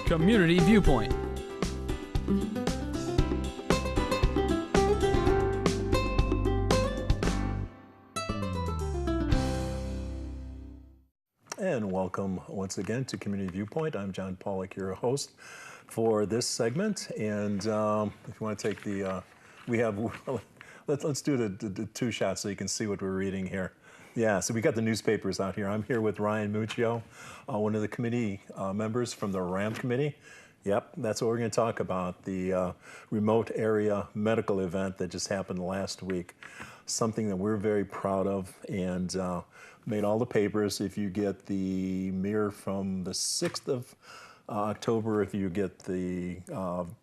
Community Viewpoint. And welcome once again to Community Viewpoint. I'm John Pawlak, your host for this segment. And if you want to take the, let's do the two shots so you can see what we're reading here. Yeah, so we got the newspapers out here. I'm here with Ryan Muccio, one of the committee members from the RAM committee. Yep, that's what we're going to talk about, the remote area medical event that just happened last week. Something that we're very proud of and made all the papers. If you get the Mirror from the 6th of October, if you get the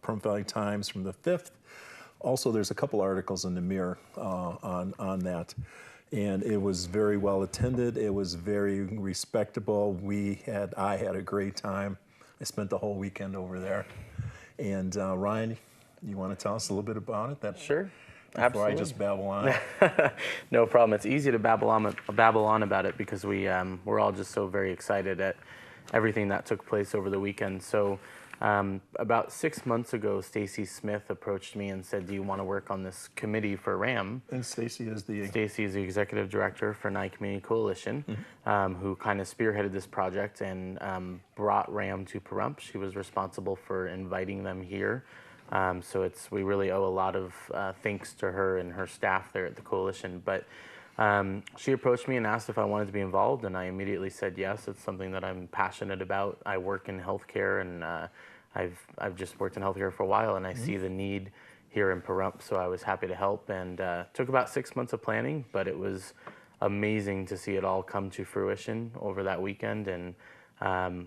Plum Valley Times from the 5th, also there's a couple articles in the Mirror on that. And it was very well attended. It was very respectable. I had a great time. I spent the whole weekend over there. And Ryan, you want to tell us a little bit about it? Sure. Before Absolutely. I just babble on. No problem. It's easy to babble on about it because we're all just so very excited at everything that took place over the weekend. So about 6 months ago, Stacy Smith approached me and said, "Do you want to work on this committee for RAM?" And Stacy is the executive director for Nye Community Coalition, who kind of spearheaded this project and brought RAM to Pahrump. She was responsible for inviting them here. So we really owe a lot of thanks to her and her staff there at the coalition. But she approached me and asked if I wanted to be involved, and I immediately said yes. It's something that I'm passionate about. I work in healthcare, and I've just worked in healthcare for a while, and I see the need here in Pahrump, so I was happy to help. And took about 6 months of planning, but it was amazing to see it all come to fruition over that weekend. And I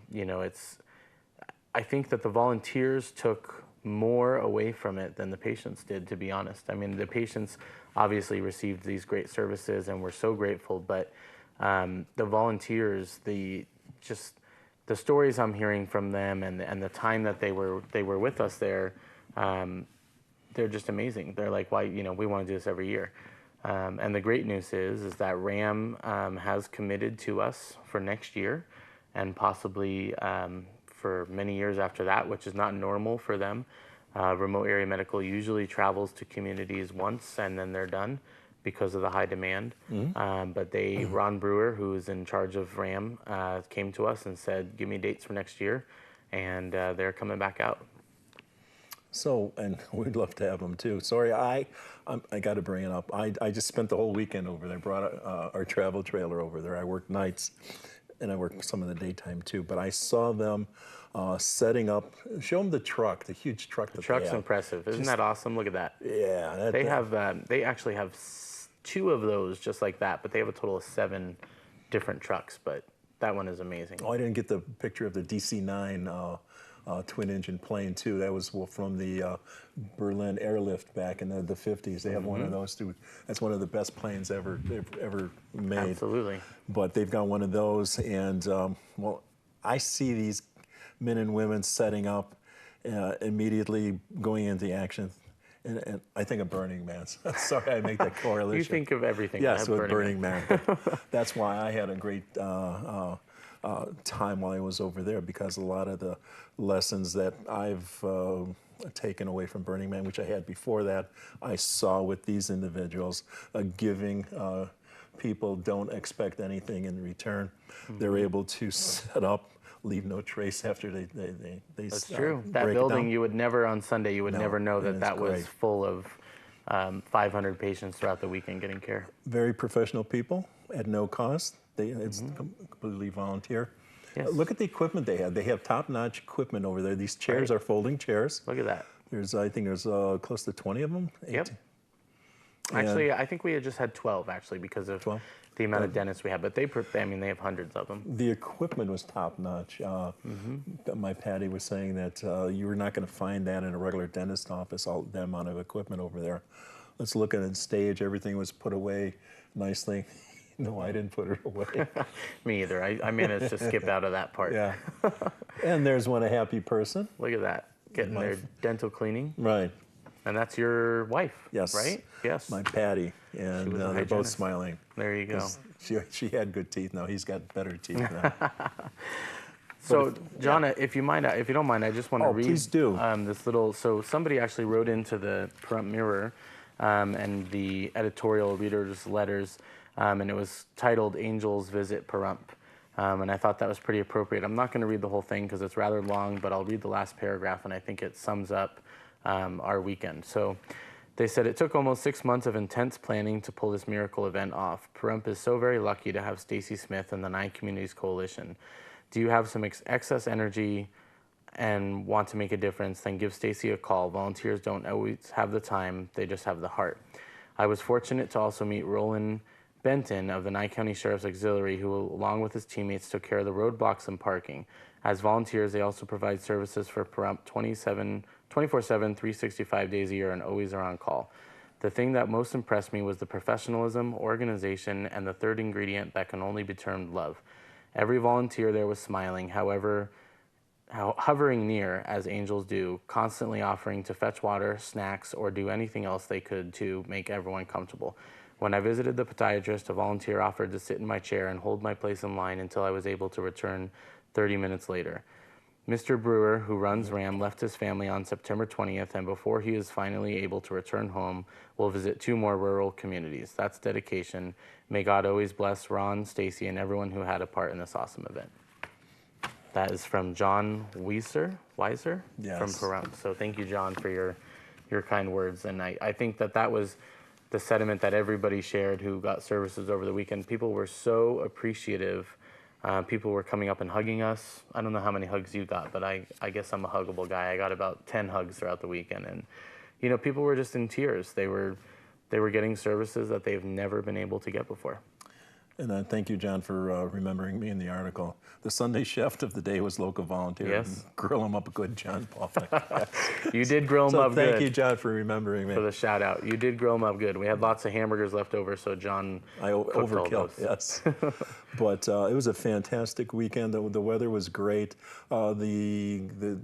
think that the volunteers took more away from it than the patients did, to be honest. I mean, the patients obviously received these great services and we're so grateful, but the volunteers, the stories I'm hearing from them and the time that they were with us there, they're just amazing. They're like, why, we want to do this every year. And the great news is that RAM has committed to us for next year and possibly for many years after that, which is not normal for them. Remote area medical usually travels to communities once and then they're done because of the high demand. But Ron Brewer, who is in charge of RAM, came to us and said, "Give me dates for next year," and they're coming back out. So, and we'd love to have them too. Sorry, I got to bring it up. I just spent the whole weekend over there. Brought our travel trailer over there. I work nights, and I work some of the daytime too. But I saw them setting up. Show them the truck, the huge truck. The truck's impressive. Isn't that awesome? Look at that. Yeah. They actually have 2 of those just like that, but they have a total of 7 different trucks. But that one is amazing. Oh, I didn't get the picture of the DC-9 twin-engine plane too. That was from the Berlin airlift back in the 50s. They have one of those too. That's one of the best planes ever made. Absolutely. But they've got one of those, and I see these men and women setting up, immediately going into action. And I think of Burning Man. Sorry, I make that correlation. You think of everything. Yes, with Burning Man. That's why I had a great time while I was over there, because a lot of the lessons that I've taken away from Burning Man, which I had before that, I saw with these individuals. Giving people don't expect anything in return. They're able to set up, leave no trace after they That's true. That building, you would never on Sunday, you would never know that was full of 500 patients throughout the weekend getting care. Very professional people at no cost. It's completely volunteer. Yes. Look at the equipment they have. They have top-notch equipment over there. These chairs are folding chairs. Look at that. I think there's close to 20 of them. 18. Yep. Actually, I think we had just had 12 actually because of the amount of dentists we have. But they have hundreds of them. The equipment was top-notch. My Patty was saying that you were not going to find that in a regular dentist office. That amount of equipment over there. Let's look at the stage. Everything was put away nicely. No, I didn't put it away. Me either. I managed to skip out of that part. Yeah. And there's one a happy person. Look at that. Getting their dental cleaning. Right. And that's your wife, yes. Right? Yes. My Patty. And they're both smiling. There you go. She had good teeth now. He's got better teeth now. So, John, if you don't mind, I just want to read. Please do. This little. So somebody actually wrote into the Pahrump Mirror, and the editorial readers' letters, and it was titled "Angels Visit Pahrump," and I thought that was pretty appropriate. I'm not going to read the whole thing because it's rather long, but I'll read the last paragraph, and I think it sums up our weekend. So. They said, it took almost 6 months of intense planning to pull this miracle event off. Pahrump is so very lucky to have Stacy Smith and the 9 Communities Coalition. Do you have some excess energy and want to make a difference? Then give Stacy a call. Volunteers don't always have the time, they just have the heart. I was fortunate to also meet Roland Benton of the Nye County Sheriff's Auxiliary, who along with his teammates took care of the roadblocks and parking. As volunteers, they also provide services for Pahrump 24/7, 365 days a year, and always are on call. The thing that most impressed me was the professionalism, organization, and the third ingredient that can only be termed love. Every volunteer there was smiling, hovering near, as angels do, constantly offering to fetch water, snacks, or do anything else they could to make everyone comfortable. When I visited the podiatrist, a volunteer offered to sit in my chair and hold my place in line until I was able to return 30 minutes later. Mr. Brewer, who runs RAM, left his family on September 20th, and before he is finally able to return home, will visit 2 more rural communities. That's dedication. May God always bless Ron, Stacy, and everyone who had a part in this awesome event. That is from John Weiser Yes. from Pahrump. So thank you, John, for your kind words. And I think that was the sentiment that everybody shared who got services over the weekend. People were so appreciative. People were coming up and hugging us. I don't know how many hugs you got, but I guess I'm a huggable guy. I got about 10 hugs throughout the weekend. And, people were just in tears. They were getting services that they've never been able to get before. And thank you, John, for remembering me in the article. The Sunday chef of the day was local volunteer. Yes. Grill him up good, John Pawlak. You did grill him up good. Thank you, John, for remembering me. For the shout out. You did grill him up good. We had lots of hamburgers left over, so John Overkill, all those. yes. But it was a fantastic weekend. The weather was great. The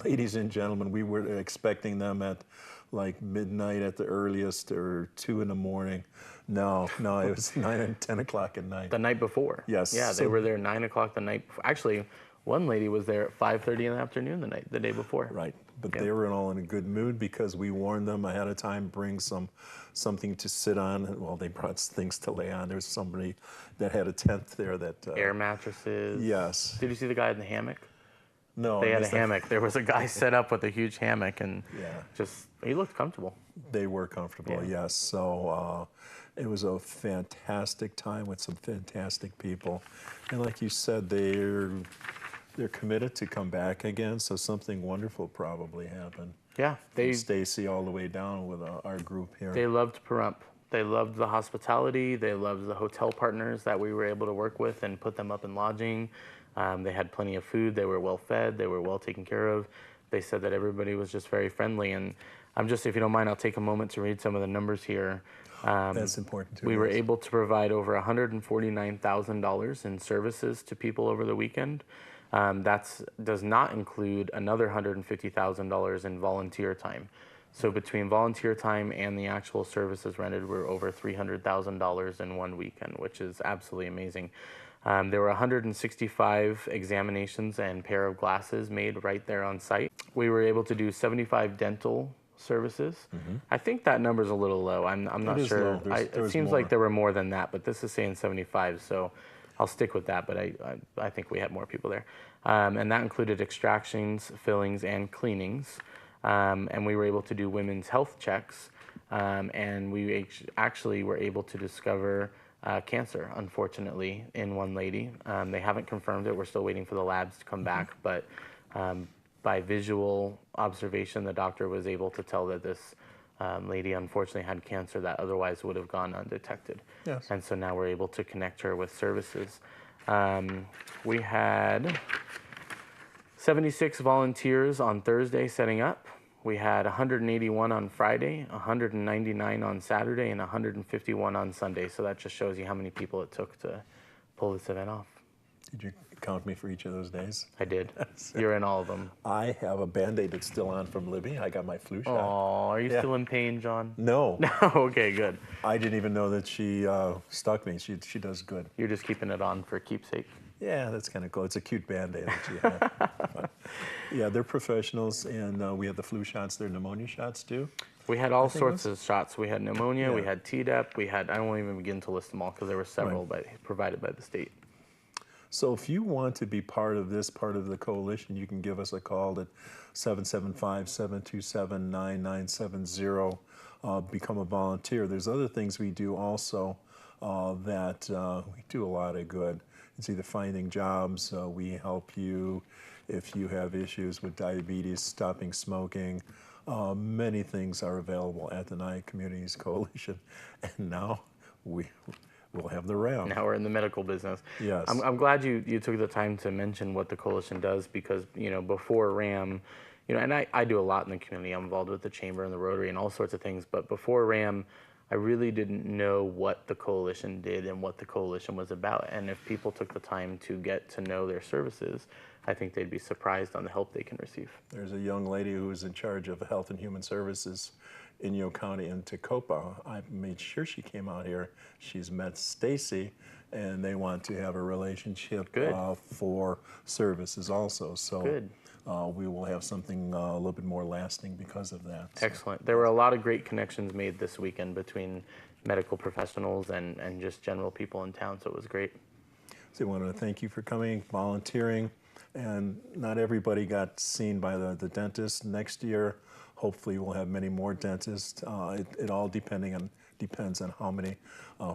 ladies and gentlemen, we were expecting them at like midnight at the earliest or 2 in the morning. No, it was 9 and 10 o'clock at night. The night before. Yes. Yeah, they were there 9 o'clock the night before. Actually, one lady was there at 5:30 in the afternoon the day before. Right, but Yep. they were all in a good mood because we warned them ahead of time, bring something to sit on. Well, they brought things to lay on. There's somebody that had a tent there that... Air mattresses. Yes. Did you see the guy in the hammock? No. They had a hammock. There was a guy set up with a huge hammock, and he looked comfortable. They were comfortable, yes. So it was a fantastic time with some fantastic people. And like you said, they're committed to come back again, so something wonderful probably happened. Yeah. Stacy all the way down with our group here. They loved Pahrump. They loved the hospitality. They loved the hotel partners that we were able to work with and put them up in lodging. They had plenty of food. They were well fed. They were well taken care of. They said that everybody was just very friendly. And if you don't mind, I'll take a moment to read some of the numbers here. That's important too. We were able to provide over $149,000 in services to people over the weekend. That does not include another $150,000 in volunteer time. So between volunteer time and the actual services rendered, we're over $300,000 in one weekend, which is absolutely amazing. There were 165 examinations and pair of glasses made right there on site. We were able to do 75 dental services. Mm-hmm. I think that number's a little low. I'm not sure. It seems like there were more than that, but this is saying 75, so I'll stick with that, but I think we had more people there. And that included extractions, fillings, and cleanings. And we were able to do women's health checks, and we actually were able to discover cancer, unfortunately, in one lady. They haven't confirmed it. We're still waiting for the labs to come back, but by visual observation, the doctor was able to tell that this lady unfortunately had cancer that otherwise would have gone undetected. Yes. And so now we're able to connect her with services. We had 76 volunteers on Thursday setting up. We had 181 on Friday, 199 on Saturday, and 151 on Sunday. So that just shows you how many people it took to pull this event off. Did you count me for each of those days? I did. You're in all of them. I have a Band-Aid that's still on from Libby. I got my flu shot. Oh, are you still in pain, John? No. No, okay, good. I didn't even know that she stuck me. She does good. You're just keeping it on for keepsake. Yeah, that's kind of cool. It's a cute Band-Aid that you have. But, yeah, they're professionals, and we had the flu shots, their pneumonia shots too. We had all sorts of shots. We had pneumonia, we Yeah. had Tdap, we had, I won't even begin to list them all because there were several provided by the state. So if you want to be part of this, part of the coalition, you can give us a call at 775-727-9970. Become a volunteer. There's other things we do also that we do a lot of good. It's either finding jobs, we help you if you have issues with diabetes, stopping smoking. Many things are available at the Nye Communities Coalition. And now we'll have the RAM. Now we're in the medical business. Yes. I'm glad you took the time to mention what the coalition does because, before RAM, and I do a lot in the community. I'm involved with the Chamber and the Rotary and all sorts of things. But before RAM, I really didn't know what the coalition did and what the coalition was about. And if people took the time to get to know their services, I think they'd be surprised on the help they can receive. There's a young lady who is in charge of Health and Human Services in Inyo County in Tecopa. I made sure she came out here. She's met Stacy, and they want to have a relationship for services also. So Good. We will have something a little bit more lasting because of that. So. Excellent. There were a lot of great connections made this weekend between medical professionals and just general people in town, so it was great. So I wanted to thank you for coming, volunteering, and not everybody got seen by the dentist. Next year, hopefully we'll have many more dentists. It all depends on how many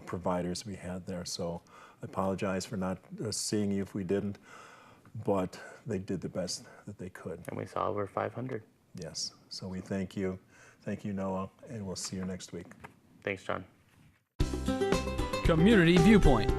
providers we had there. So I apologize for not seeing you if we didn't, but they did the best that they could. And we saw over 500. Yes. So we thank you. Thank you, Noah, and we'll see you next week. Thanks, John. Community Viewpoint.